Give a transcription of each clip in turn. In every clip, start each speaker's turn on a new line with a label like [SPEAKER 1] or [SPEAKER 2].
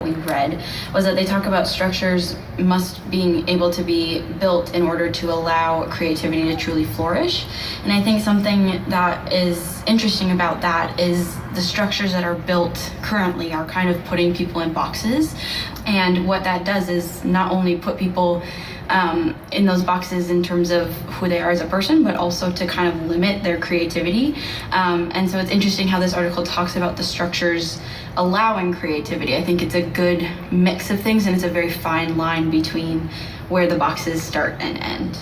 [SPEAKER 1] we read was that they talk about structures must being able to be built in order to allow creativity to truly flourish. And I think something that is interesting about that is the structures that are built currently are kind of putting people in boxes. And what that does is not only put people in those boxes in terms of who they are as a person, but also to kind of limit their creativity. And so it's interesting how this article talks about the structures allowing creativity. I think it's a good mix of things, and it's a very fine line between where the boxes start and end.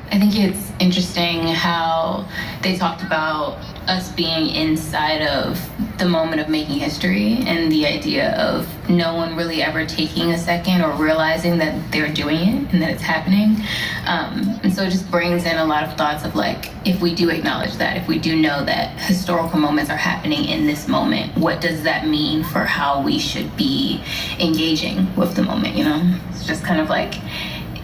[SPEAKER 2] I think it's interesting how they talked about us being inside of the moment of making history and the idea of no one really ever taking a second or realizing that they're doing it and that it's happening. And so it just brings in a lot of thoughts of like, if we do acknowledge that, if we do know that historical moments are happening in this moment, what does that mean for how we should be engaging with the moment, you know? It's just kind of like,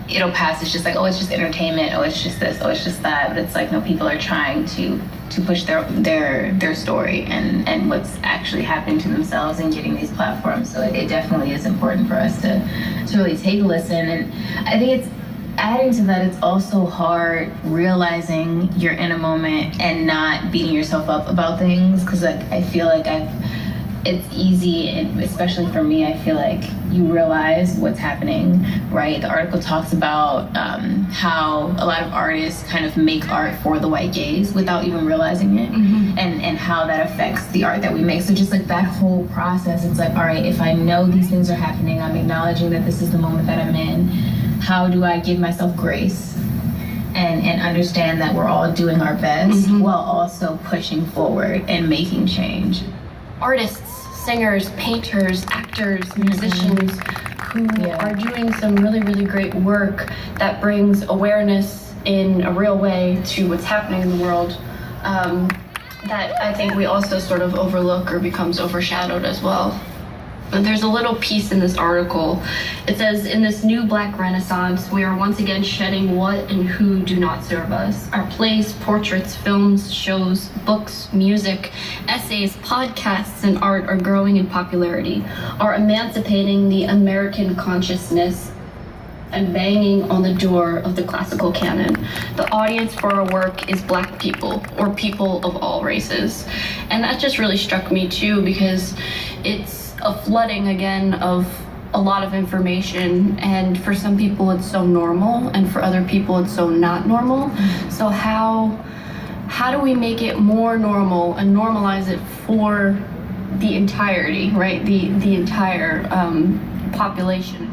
[SPEAKER 2] it'll pass, it's just like, oh, it's just entertainment, oh, it's just this, oh, it's just that. But it's like, no, people are trying to push their story and what's actually happening to themselves and getting these platforms. So it definitely is important for us to really take a listen. And I think it's adding to that, it's also hard realizing you're in a moment and not beating yourself up about things, because like I feel like it's easy, and especially for me, I feel like you realize what's happening, right? The article talks about how a lot of artists kind of make art for the white gaze without even realizing it, and how that affects the art that we make. So just like that whole process, it's like, all right, if I know these things are happening, I'm acknowledging that this is the moment that I'm in, how do I give myself grace and understand that we're all doing our best while also pushing forward and making change?
[SPEAKER 3] Artists, singers, painters, actors, musicians who are doing some really, really great work that brings awareness in a real way to what's happening in the world, that I think we also sort of overlook or becomes overshadowed as well. But there's a little piece in this article. It says, in this new Black Renaissance, we are once again shedding what and who do not serve us. Our plays, portraits, films, shows, books, music, essays, podcasts, and art are growing in popularity, are emancipating the American consciousness and banging on the door of the classical canon. The audience for our work is Black people, or people of all races. And that just really struck me too, because it's a flooding again of a lot of information, and for some people it's so normal, and for other people it's so not normal. So how do we make it more normal and normalize it for the entirety, right? The entire population.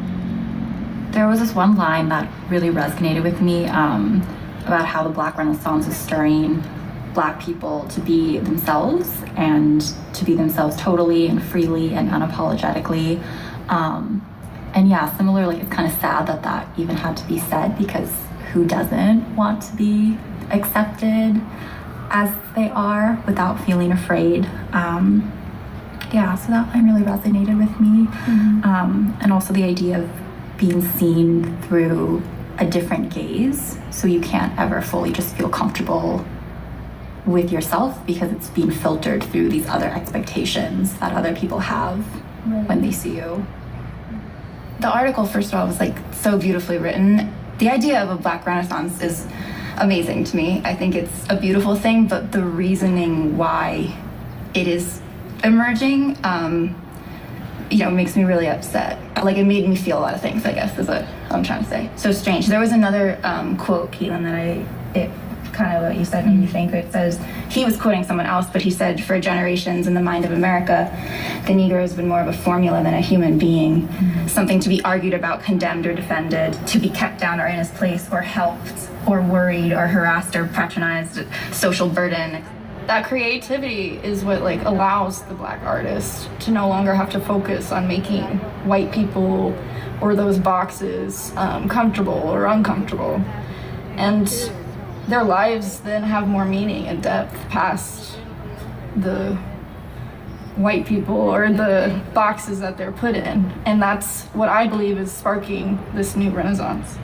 [SPEAKER 4] There was this one line that really resonated with me about how the Black Renaissance is stirring Black people to be themselves, and to be themselves totally and freely and unapologetically. And yeah, similarly, it's kind of sad that that even had to be said, because who doesn't want to be accepted as they are without feeling afraid? Yeah, so that line really resonated with me. And also the idea of being seen through a different gaze, so you can't ever fully just feel comfortable with yourself because it's being filtered through these other expectations that other people have when they see you.
[SPEAKER 1] The article, first of all, was like so beautifully written. The idea of a Black Renaissance is amazing to me. I think it's a beautiful thing, but the reasoning why it is emerging, makes me really upset. Like, it made me feel a lot of things, I guess, is what I'm trying to say. So strange. There was another quote, Caitlin, that kind of what you said made me think. It says, he was quoting someone else, but he said, for generations in the mind of America, the Negro has been more of a formula than a human being, something to be argued about, condemned, or defended, to be kept down or in his place, or helped, or worried, or harassed, or patronized, social burden. That creativity is what allows the Black artist to no longer have to focus on making white people or those boxes comfortable or uncomfortable. And their lives then have more meaning and depth past the white people or the boxes that they're put in. And that's what I believe is sparking this new renaissance.